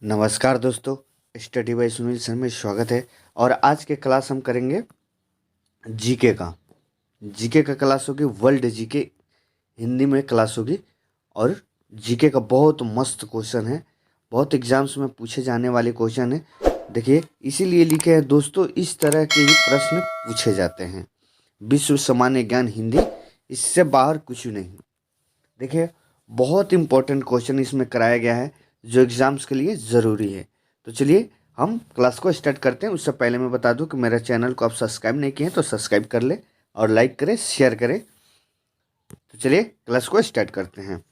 नमस्कार दोस्तों, study bye Sunil sir में स्वागत है। और आज के क्लास हम करेंगे जीके का। जीके का क्लास होगी, वर्ल्ड जीके हिंदी में क्लास होगी। और जीके का बहुत मस्त क्वेश्चन है, बहुत एग्जाम्स में पूछे जाने वाले क्वेश्चन है। देखिए, इसीलिए लिखे हैं दोस्तों, इस तरह के ही प्रश्न पूछे जाते हैं। विश्व सामान्य ज्ञान हिंदी, इससे बाहर कुछ नहीं। देखिए, बहुत इंपॉर्टेंट क्वेश्चन इसमें कराया गया है जो एग्ज़ाम्स के लिए ज़रूरी है। तो चलिए हम क्लास को स्टार्ट करते हैं। उससे पहले मैं बता दूं कि मेरा चैनल को आप सब्सक्राइब नहीं किए हैं तो सब्सक्राइब कर ले और लाइक करें, शेयर करें। तो चलिए क्लास को स्टार्ट करते हैं।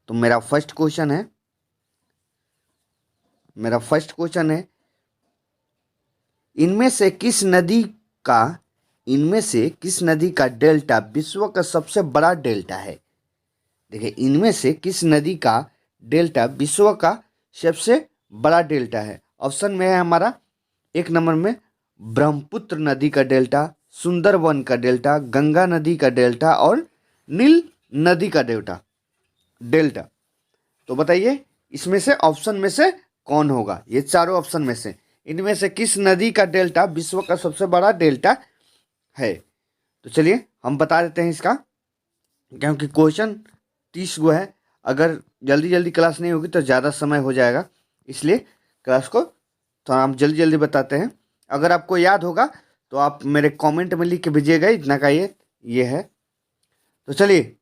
तो मेरा फर्स्ट क्वेश्चन है, इनमें से किस नदी का डेल्टा विश्व का सबसे बड़ा डेल्टा है? देखिए, इनमें से किस नदी का डेल्टा विश्व का सबसे बड़ा डेल्टा है? ऑप्शन में है हमारा, एक नंबर में ब्रह्मपुत्र नदी का डेल्टा, सुंदरवन का डेल्टा, गंगा नदी का डेल्टा और नील नदी का डेल्टा। तो बताइए, इसमें से ऑप्शन में से कौन होगा? ये चारों ऑप्शन में से इनमें से किस नदी का डेल्टा विश्व का सबसे बड़ा डेल्टा है? तो चलिए हम बता देते हैं इसका, क्योंकि क्वेश्चन 30 गो है। अगर जल्दी जल्दी क्लास नहीं होगी तो ज़्यादा समय हो जाएगा, इसलिए क्लास को थोड़ा हम जल्दी जल्दी बताते हैं। अगर आपको याद होगा तो आप मेरे कमेंट में लिख के भेजिएगा, इतना का ये है। तो चलिए,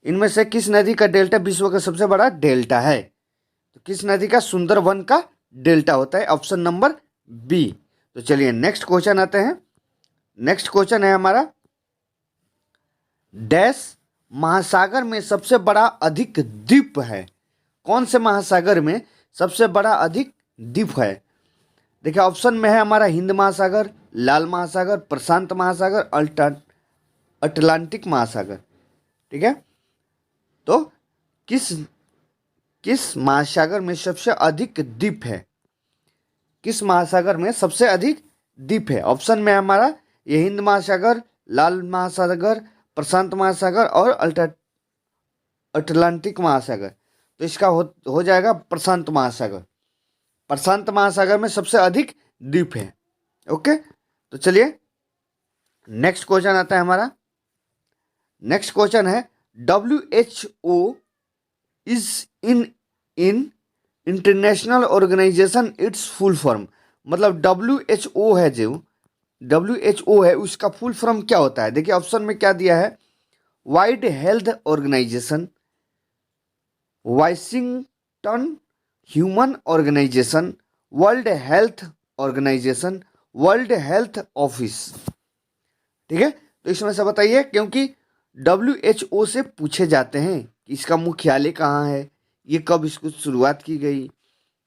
इनमें से किस नदी का डेल्टा विश्व का सबसे बड़ा डेल्टा है? तो किस नदी का? सुंदरवन का डेल्टा होता है, ऑप्शन नंबर बी। तो चलिए नेक्स्ट क्वेश्चन आते हैं। नेक्स्ट क्वेश्चन है हमारा, डैश महासागर में सबसे बड़ा अधिक द्वीप है? कौन से महासागर में सबसे बड़ा अधिक द्वीप है? देखिए, ऑप्शन में है हमारा हिंद महासागर, लाल महासागर, प्रशांत महासागर, अटलांटिक महासागर। ठीक है, तो किस किस महासागर में सबसे अधिक द्वीप है? किस महासागर में सबसे अधिक द्वीप है? ऑप्शन में है हमारा ये हिंद महासागर, लाल महासागर, प्रशांत महासागर और अटलांटिक महासागर। तो इसका हो जाएगा प्रशांत महासागर। प्रशांत महासागर में सबसे अधिक द्वीप है। ओके, तो चलिए नेक्स्ट क्वेश्चन आता है हमारा। नेक्स्ट क्वेश्चन है, WHO is in international organisation its full form. मतलब WHO है, जो WHO है उसका फुल फॉर्म क्या होता है? देखिए, ऑप्शन में क्या दिया है, world health organisation, Washington human organisation, world health organisation, world health office. ठीक है, तो इसमें से बताइए, क्योंकि WHO से पूछे जाते हैं कि इसका मुख्यालय कहाँ है, ये कब इसको शुरुआत की गई,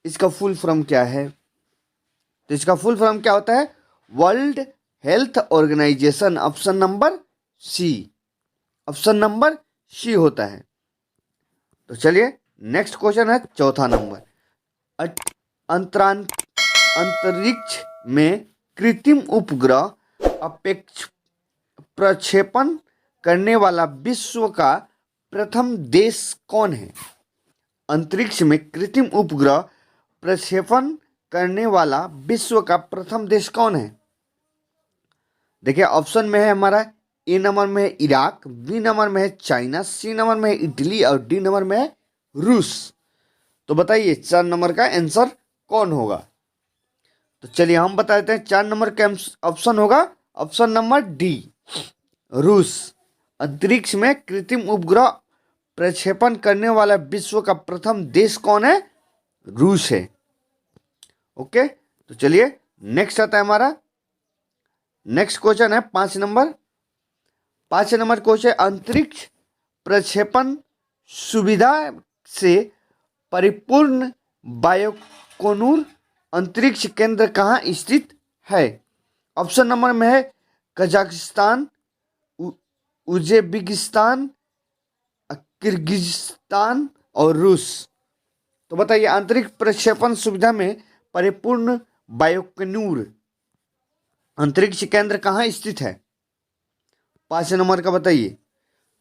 इसका फुल फॉर्म क्या है। तो इसका फुल फॉर्म क्या होता है? World health organisation. Option number C, option number C होता है। तो चलिए नेक्स्ट क्वेश्चन है, चौथा नंबर, अंतरिक्ष में कृत्रिम उपग्रह अपेक्ष प्रक्षेपण करने वाला विश्व का प्रथम देश कौन है? अंतरिक्ष में कृत्रिम उपग्रह प्रक्षेपण करने वाला विश्व का प्रथम देश कौन है? देखिए, ऑप्शन में है हमारा, ए नंबर में है इराक, बी नंबर में है चाइना, सी नंबर में है इटली और डी नंबर में है रूस। तो बताइए 4 नंबर का आंसर कौन होगा? तो चलिए हम बता देते हैं, 4 नंबर का ऑप्शन होगा ऑप्शन नंबर डी, रूस। अंतरिक्ष में कृत्रिम उपग्रह प्रक्षेपण करने वाला विश्व का प्रथम देश कौन है? रूस है। ओके, तो चलिए नेक्स्ट आता है हमारा। नेक्स्ट क्वेश्चन है 5 नंबर। 5 नंबर क्वेश्चन, अंतरिक्ष प्रक्षेपण सुविधा से परिपूर्ण बायोकोनूर अंतरिक्ष केंद्र कहाँ स्थित है? ऑप्शन नंबर में है कजाकिस्तान, उज्बेकिस्तान, किर्गिस्तान और रूस। तो बताइए, अंतरिक्ष प्रक्षेपण सुविधा में परिपूर्ण बायोकोनूर अंतरिक्ष केंद्र कहाँ स्थित है? 5 नंबर का बताइए।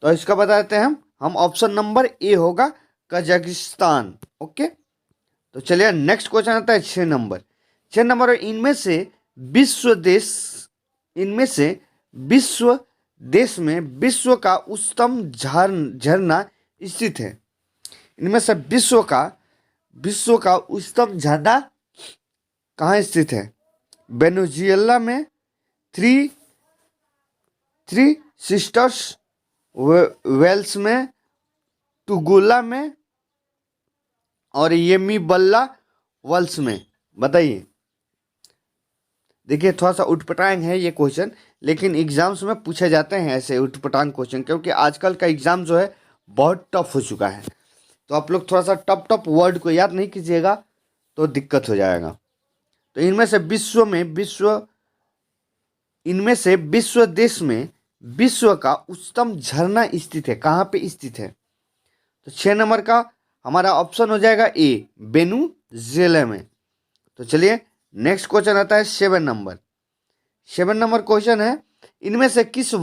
तो इसका बताते हैं हम ऑप्शन नंबर ए होगा कजाकिस्तान। ओके, तो चलिए नेक्स्ट क्वेश्चन आता है 6 नंबर। 6 नंबर, इनमें से विश्व देश में विश्व का उच्चतम झरना स्थित है। इनमें से विश्व का उच्चतम झरना कहाँ स्थित है? वेनेजुएला में, थ्री थ्री सिस्टर्स वेल्स में, टुगुला में, और येमीबल्ला वेल्स में। बताइए। देखिए थोड़ा सा उटपटांग है ये क्वेश्चन, लेकिन एग्जाम्स में पूछे जाते हैं ऐसे उटपटांग क्वेश्चन, क्योंकि आजकल का एग्जाम जो है बहुत टफ हो चुका है। तो आप लोग थोड़ा सा टफ वर्ड को याद नहीं कीजिएगा तो दिक्कत हो जाएगा। तो इनमें से विश्व देश में विश्व का उच्चतम झरना स्थित है। कहाँ पे स्थित है? तो 6 नंबर का हमारा ऑप्शन हो जाएगा ए, वेनेजुएला में। तो चलिए नेक्स्ट क्वेश्चन आता है 7 नंबर। 7 नंबर क्वेश्चन है, इनमें से किस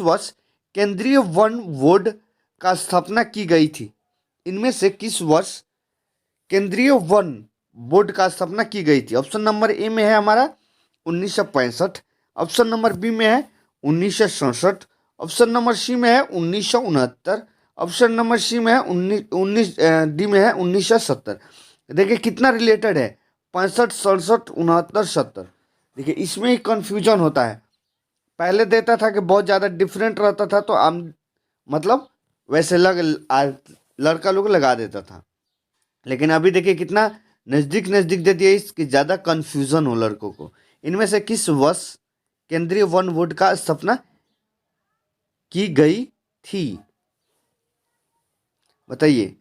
वर्ष केंद्रीय वन बोर्ड का स्थापना की गई थी? इनमें से किस वर्ष केंद्रीय वन बोर्ड का स्थापना की गई थी? ऑप्शन नंबर ए में है हमारा 1965, ऑप्शन नंबर बी में है 1967, ऑप्शन नंबर सी में है 1969, ऑप्शन नंबर सी में है डी में है 1970। देखिए कितना रिलेटेड है, 65, 67, 69, 70। देखिए इसमें ही कंफ्यूजन होता है। पहले देता था कि बहुत ज़्यादा डिफरेंट रहता था तो आम मतलब वैसे लड़का लोग लगा देता था, लेकिन अभी देखिए कितना नज़दीक दे दिया इसकी ज़्यादा कंफ्यूजन हो लड़कों को। इनमें से किस वर्ष केंद्रीय वन बोर्ड का स्थापना की गई थी? बताइए।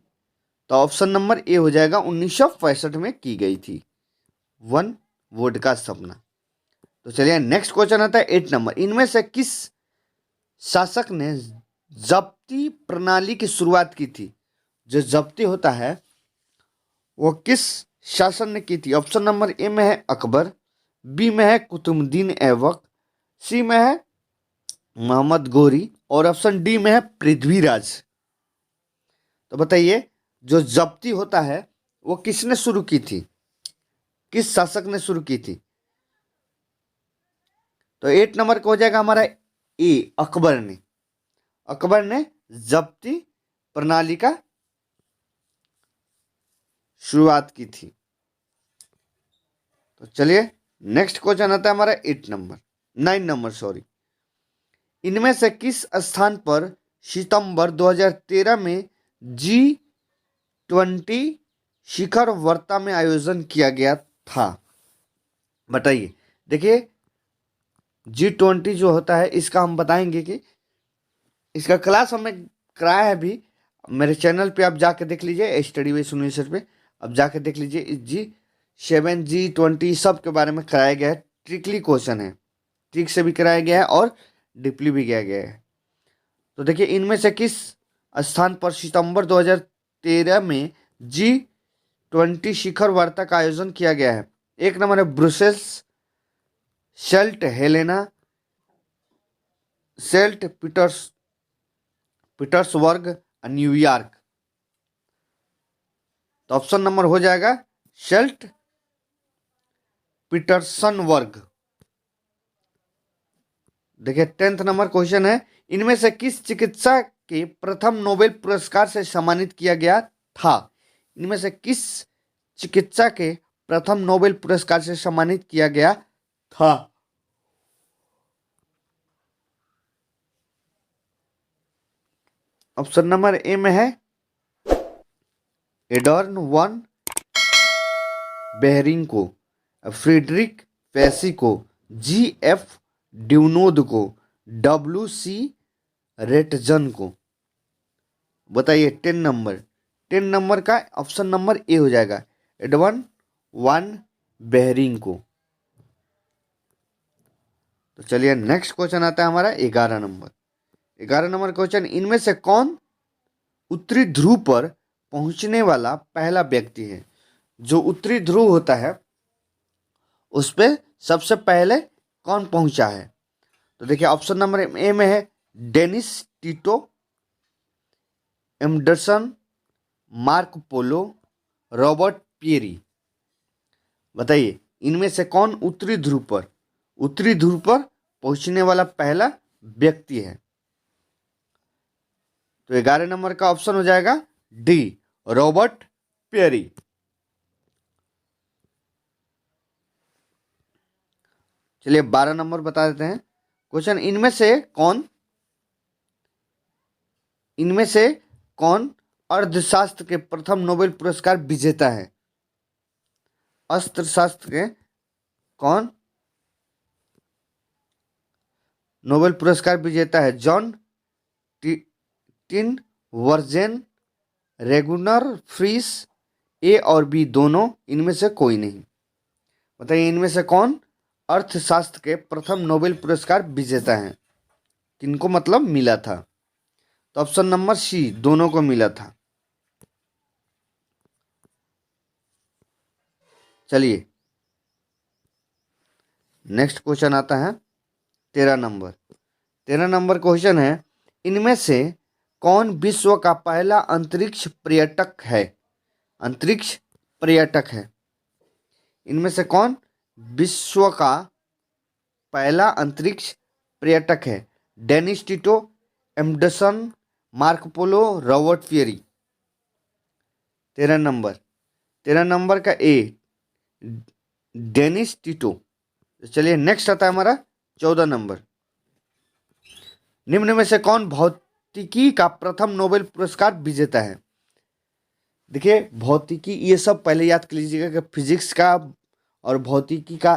तो ऑप्शन नंबर ए हो जाएगा 1965 में की गई थी वन बोर्ड का स्थापना। तो चलिए नेक्स्ट क्वेश्चन आता है 8 नंबर। इनमें से किस शासक ने जब्ती प्रणाली की शुरुआत की थी? जो जब्ती होता है वो किस शासन ने की थी? ऑप्शन नंबर ए में है अकबर, बी में है कुतुबुद्दीन ऐबक, सी में है मोहम्मद गोरी, और ऑप्शन डी में है पृथ्वीराज। तो बताइए जो जब्ती होता है वो किसने शुरू की थी? किस शासक ने शुरू की थी? तो 8 नंबर का हो जाएगा हमारा ए, अकबर ने जब्ती प्रणाली का शुरुआत की थी। तो चलिए नेक्स्ट क्वेश्चन आता है हमारा 9 नंबर सॉरी। इनमें से किस स्थान पर सितंबर 2013 में G20 शिखर वार्ता में आयोजन किया गया था? बताइए। देखिए G20 जो होता है इसका हम बताएंगे कि इसका क्लास हमने कराया है अभी मेरे चैनल पे, आप जाके देख लीजिए, स्टडी बेस यूनिवर्सिटी पे अब जाके देख लीजिए। G7 G20 सब के बारे में कराया गया है। ट्रिकली क्वेश्चन है, ट्रिक से भी कराया गया है और डीपली भी किया गया है। तो देखिए इनमें से किस स्थान पर सितंबर 2013 में G20 शिखर वार्ता का आयोजन किया गया है? 1 नंबर है Brussels, Saint Helena, Saint Petersburg, New York. तो ऑप्शन नंबर हो जाएगा सेल्ट पीटर्सनबर्ग। देखिए 10th नंबर क्वेश्चन है, इनमें से किस चिकित्सा के प्रथम नोबेल पुरस्कार से सम्मानित किया गया था? इनमें से किस चिकित्सा के प्रथम नोबेल पुरस्कार से सम्मानित किया गया था? ऑप्शन नंबर ए में है एडर्न वन बेहरिंग को, फ्रीडरिक पेसी को, G.F. ड्यूनोद को, W.C. रेटजन को। बताइए 10 नंबर का ऑप्शन नंबर ए हो जाएगा एडवर्न वन बेहरिंग को। तो चलिए नेक्स्ट क्वेश्चन आता है हमारा 11 नंबर। 11 नंबर क्वेश्चन, इनमें से कौन उत्तरी ध्रुव पर पहुंचने वाला पहला व्यक्ति है? जो उत्तरी ध्रुव होता है उस पर सबसे पहले कौन पहुंचा है? तो देखिए ऑप्शन नंबर ए में है डेनिस टिटो, एंडरसन, मार्क पोलो, रॉबर्ट पियरी। बताइए इनमें से कौन उत्तरी ध्रुव पर पहुंचने वाला पहला व्यक्ति है? तो 11 नंबर का ऑप्शन हो जाएगा डी, रॉबर्ट पियरी। चलिए 12 नंबर बता देते हैं क्वेश्चन। इनमें से कौन अर्थशास्त्र के प्रथम नोबेल पुरस्कार विजेता है? अर्थशास्त्र के कौन नोबेल पुरस्कार विजेता है? जॉन टिन वर्जेन, रेगुनर फ्रीस, ए और बी दोनों, इनमें से कोई नहीं। बताइए इनमें से कौन अर्थशास्त्र के प्रथम नोबेल पुरस्कार विजेता हैं? किनको मतलब मिला था? तो ऑप्शन नंबर सी, दोनों को मिला था। चलिए नेक्स्ट क्वेश्चन आता है 13 नंबर क्वेश्चन है, इनमें से कौन विश्व का पहला अंतरिक्ष पर्यटक है? अंतरिक्ष पर्यटक है। इनमें से कौन विश्व का पहला अंतरिक्ष पर्यटक है? डेनिस टिटो, एम्डरसन, मार्क पोलो, रॉबर्ट पियरी। 13 नंबर का ए, डेनिस टिटो। चलिए नेक्स्ट आता है हमारा 14 नंबर। निम्न में से कौन भौतिकी का प्रथम नोबेल पुरस्कार विजेता है? देखिए भौतिकी ये सब पहले याद कर लीजिएगा कि फिजिक्स का और भौतिकी का,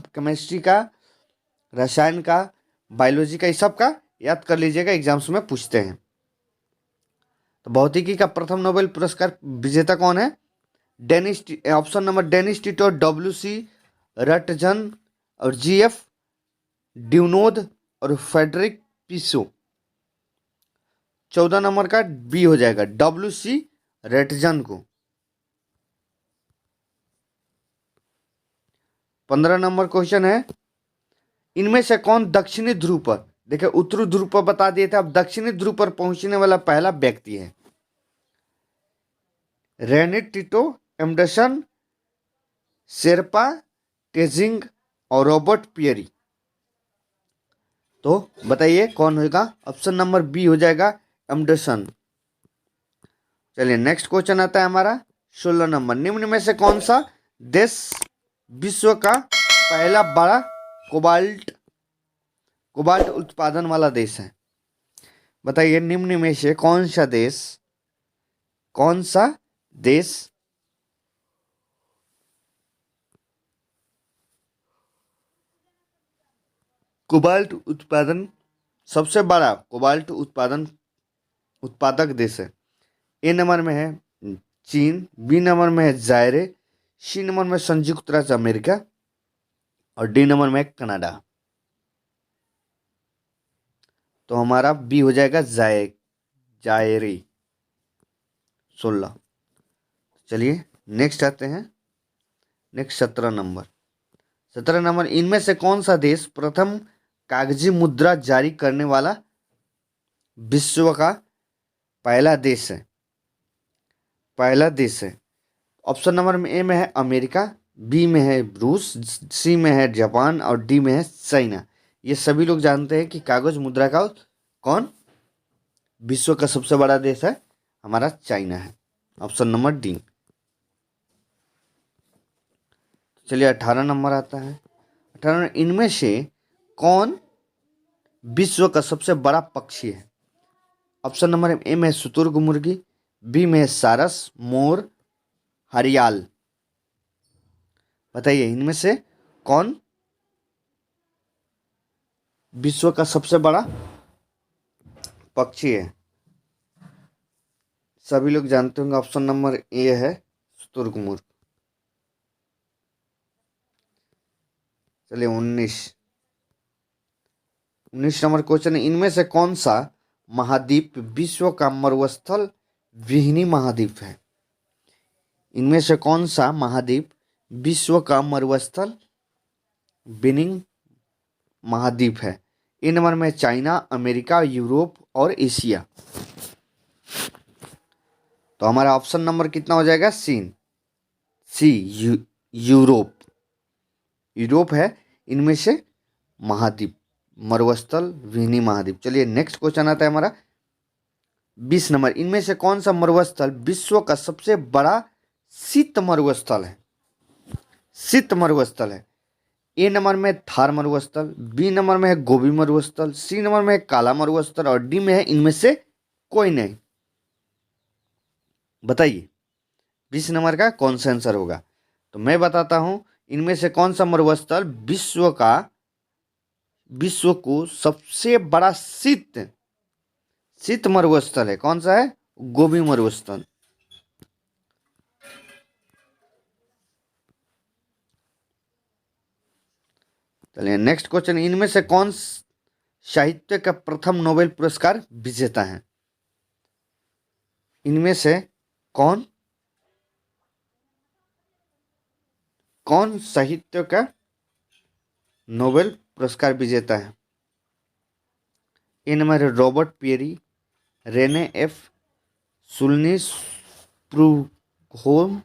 केमिस्ट्री का, रसायन का, बायोलॉजी का, ये सब का याद कर लीजिएगा, एग्जाम्स में पूछते हैं। तो भौतिकी का प्रथम नोबेल पुरस्कार विजेता कौन है? Option number Dennis Tito, W C. Roentgen और जी.एफ. ड्यूनोद और फेडरिक पिसो। 14 नंबर का बी हो जाएगा, डब्ल्यू.सी. रेटजन को। 15 नंबर क्वेश्चन है, इनमें से कौन दक्षिणी ध्रुव पर, देखिए उत्तरी ध्रुव पर बता दिए थे, अब दक्षिणी ध्रुव पर पहुंचने वाला पहला व्यक्ति है? रेनी टिटो, एम्डरसन, शेरपा, टेजिंग और रॉबर्ट पियरी। तो बताइए कौन होगा? ऑप्शन नंबर बी हो जाएगा, एम्डरसन। चलिए नेक्स्ट क्वेश्चन आता है हमारा 16 नंबर। निम्न में से कौन सा देश विश्व का पहला बड़ा कोबाल्ट उत्पादन वाला देश है? बताइए निम्न में से कौन सा देश कोबाल्ट उत्पादन, सबसे बड़ा कोबाल्ट उत्पादक देश है? ए नंबर में है चीन, बी नंबर में है जायरे, सी नंबर में संयुक्त राज्य अमेरिका और डी नंबर में कनाडा। तो हमारा बी हो जाएगा जायरे 16। चलिए नेक्स्ट आते हैं, नेक्स्ट 17 नंबर। इनमें से कौन सा देश प्रथम कागजी मुद्रा जारी करने वाला विश्व का पहला देश है? ऑप्शन नंबर में ए में है अमेरिका, बी में है रूस, सी में है जापान और डी में है चाइना। ये सभी लोग जानते हैं कि कागज मुद्रा का कौन विश्व का सबसे बड़ा देश है? हमारा चाइना है, ऑप्शन नंबर डी। चलिए 18 नंबर आता है। 18, इनमें से कौन विश्व का सबसे बड़ा पक्षी है? ऑप्शन नंबर ए में शुतुरमुर्ग मुर्गी, बी में सारस, मोर, हरियाल। बताइए इनमें से कौन विश्व का सबसे बड़ा पक्षी है? सभी लोग जानते होंगे, ऑप्शन नंबर ए है शुतुरमुर्ग। चलिए 19 नंबर क्वेश्चन है, इनमें से कौन सा महाद्वीप विश्व का मरुस्थल विहीन महाद्वीप है? इनमें से कौन सा महाद्वीप विश्व का मरुस्थल विहीन महाद्वीप है? ए नंबर में चाइना, अमेरिका, यूरोप और एशिया। तो हमारा ऑप्शन नंबर कितना हो जाएगा? सी यूरोप। यूरोप है इनमें से महाद्वीप, मरुस्थल, विनी महाद्वीप। चलिए नेक्स्ट क्वेश्चन आता है हमारा 20 नंबर। इनमें से कौन सा मरुस्थल विश्व का सबसे बड़ा शीत मरुस्थल है? शीत मरुस्थल है। ए नंबर में थार मरुस्थल, बी नंबर में है गोबी मरुस्थल, सी नंबर में है काला मरुस्थल और डी में है इनमें से कोई नहीं। बताइए 20 नंबर का कौन सा आंसर होगा? तो मैं बताता हूं, इनमें से कौन सा मरुस्थल विश्व को सबसे बड़ा शीत मरुस्थल है? कौन सा है? गोबी मरुस्थल। चलिए नेक्स्ट क्वेश्चन। इनमें से कौन साहित्य का प्रथम नोबेल पुरस्कार विजेता है? इनमें से कौन साहित्य का नोबेल पुरस्कार विजेता है? ए नंबर है रॉबर्ट पियरी, रेने एफ, सुलनिस प्रूधोम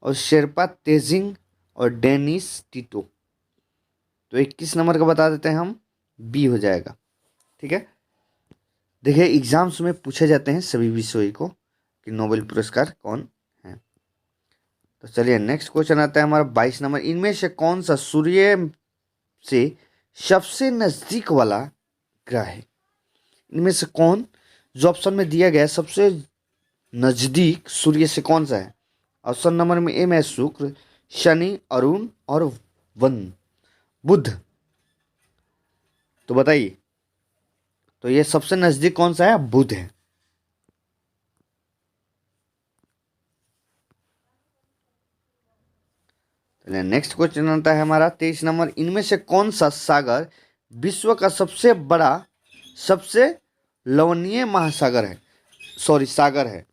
और शेरपा तेजिंग और डेनिस टिटो। तो 21 नंबर का बता देते हैं हम, बी हो जाएगा। ठीक है, देखिए एग्जाम्स में पूछे जाते हैं सभी विषयों को कि नोबेल पुरस्कार कौन है। तो चलिए नेक्स्ट क्वेश्चन आता है हमारा 22 नंबर। इनमें से कौन सा सूर्य से सबसे नजदीक वाला ग्रह है? इनमें से कौन, जो ऑप्शन में दिया गया है, सबसे नजदीक सूर्य से कौन सा है? ऑप्शन नंबर में ए में शुक्र, शनि, अरुण और वन बुध। तो बताइए, तो ये सबसे नजदीक कौन सा है? बुध है। नेक्स्ट क्वेश्चन आता है हमारा 23 नंबर। इनमें से कौन सा सागर विश्व का सबसे लवणीय महासागर है? सॉरी, सागर है,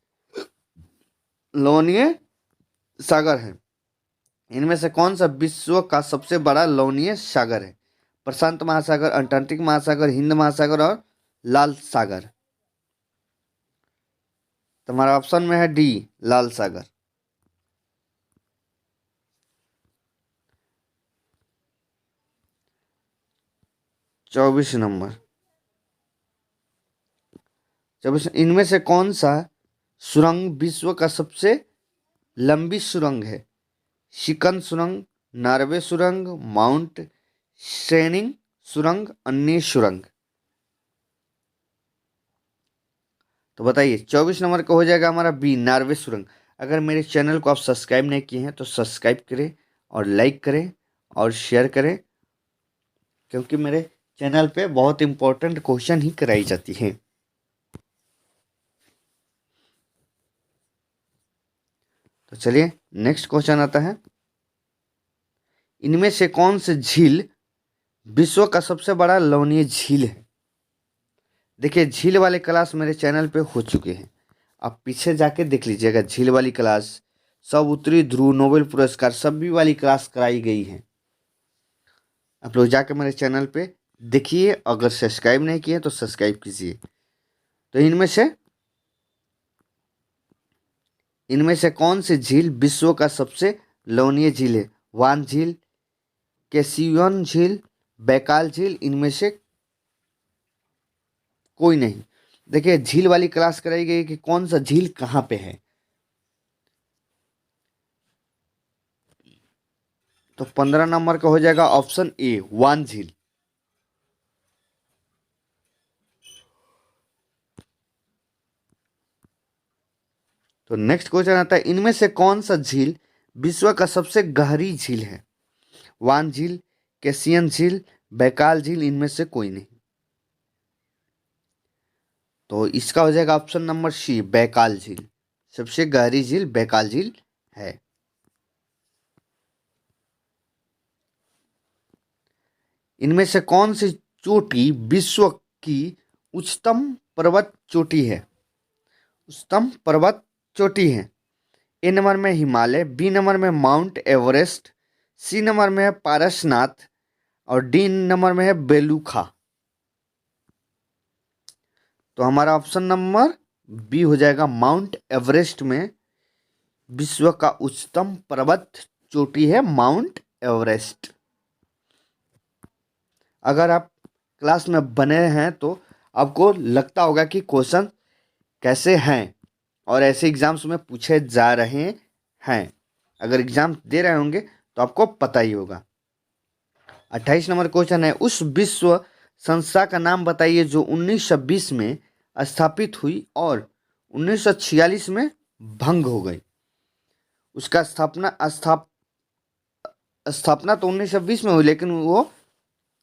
लवणीय सागर है। इनमें से कौन सा विश्व का सबसे बड़ा लवणीय सागर है? प्रशांत महासागर, अंटार्कटिक महासागर, हिंद महासागर और लाल सागर। तुम्हारा ऑप्शन में है डी, लाल सागर। चौबीस नंबर। इनमें से कौन सा सुरंग विश्व का सबसे लंबी सुरंग है? शिकन सुरंग, नार्वे सुरंग, माउंट स्ट्रेनिंग सुरंग, अन्य सुरंग। तो बताइए 24 नंबर का हो जाएगा हमारा बी, नार्वे सुरंग। अगर मेरे चैनल को आप सब्सक्राइब नहीं किए हैं तो सब्सक्राइब करें और लाइक करें और शेयर करें, क्योंकि मेरे चैनल पे बहुत इंपॉर्टेंट क्वेश्चन ही कराई जाती है। तो चलिए नेक्स्ट क्वेश्चन आता है। इनमें से कौन सी झील विश्व का सबसे बड़ा लवणीय झील है? देखिए झील वाले क्लास मेरे चैनल पे हो चुके हैं, आप पीछे जाके देख लीजिएगा। झील वाली क्लास, सब उत्तरी ध्रुव, नोबेल पुरस्कार, सभी वाली क्लास कराई गई है। आप लोग जाके मेरे चैनल पे देखिए, अगर सब्सक्राइब नहीं किए तो सब्सक्राइब कीजिए। तो इनमें से कौन सी झील विश्व का सबसे लवणीय झील है? वान झील, कैसियन झील, बैकाल झील, इनमें से कोई नहीं। देखिए झील वाली क्लास कराई गई कि कौन सा झील कहाँ पे है। तो 15 नंबर का हो जाएगा ऑप्शन ए, वान झील। तो नेक्स्ट क्वेश्चन आता है। इनमें से कौन सा झील विश्व का सबसे गहरी झील है? वान झील, कैसियन झील, बैकाल झील, इनमें से कोई नहीं। तो इसका हो जाएगा ऑप्शन नंबर सी, बैकाल झील। सबसे गहरी झील बैकाल झील है। इनमें से कौन सी चोटी विश्व की उच्चतम पर्वत चोटी है? उच्चतम पर्वत चोटी है। ए नंबर में हिमालय, बी नंबर में माउंट एवरेस्ट, सी नंबर में है पारसनाथ और डी नंबर में है बेलूखा। तो हमारा ऑप्शन नंबर बी हो जाएगा माउंट एवरेस्ट में विश्व का उच्चतम पर्वत चोटी है माउंट एवरेस्ट। अगर आप क्लास में बने हैं तो आपको लगता होगा कि क्वेश्चन कैसे हैं और ऐसे एग्जाम्स में पूछे जा रहे हैं। अगर एग्जाम दे रहे होंगे तो आपको पता ही होगा। 28 नंबर क्वेश्चन है, उस विश्व संस्था का नाम बताइए जो 1920 में स्थापित हुई और 1946 में भंग हो गई। उसका स्थापना तो 1920 में हुई, लेकिन वो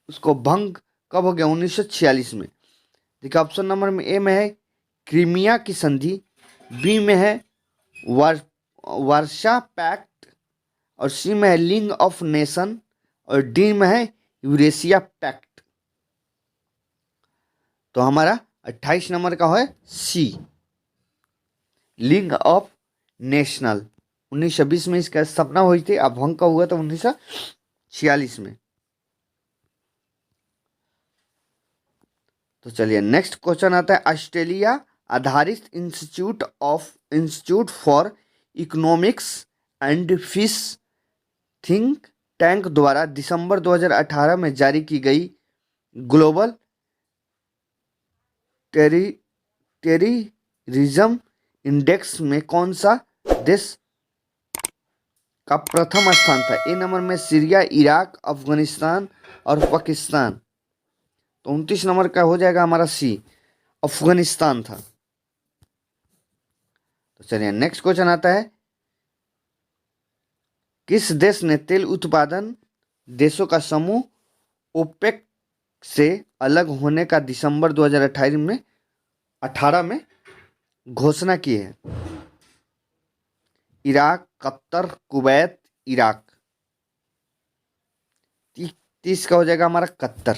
उसको भंग कब हो गया? 1946 में। देखिए ऑप्शन नंबर में ए में है क्रीमिया की संधि, बी में है वार्सा पैक्ट, और सी में है लीग ऑफ नेशन, और डी में है यूरेशिया पैक्ट। तो हमारा 28 नंबर का है सी, लीग ऑफ नेशनल। 1920 में इसका स्थापना हुई थी, अब भंग कब हुआ था? 1946 में। तो चलिए नेक्स्ट क्वेश्चन आता है, ऑस्ट्रेलिया आधारित institute for economics and fish think tank द्वारा दिसंबर 2018 में जारी की गई ग्लोबल टेररिज्म इंडेक्स में कौन सा देश का प्रथम स्थान था? ए नंबर में सीरिया, इराक, अफगानिस्तान और पाकिस्तान। तो 29 नंबर का हो जाएगा हमारा सी, अफगानिस्तान था। तो चलिए नेक्स्ट क्वेश्चन आता है, किस देश ने तेल उत्पादन देशों का समूह ओपेक से अलग होने का दिसंबर 2018 में घोषणा की है? Iraq, Qatar, Kuwait, Iraq. 30 का हो जाएगा हमारा कतर।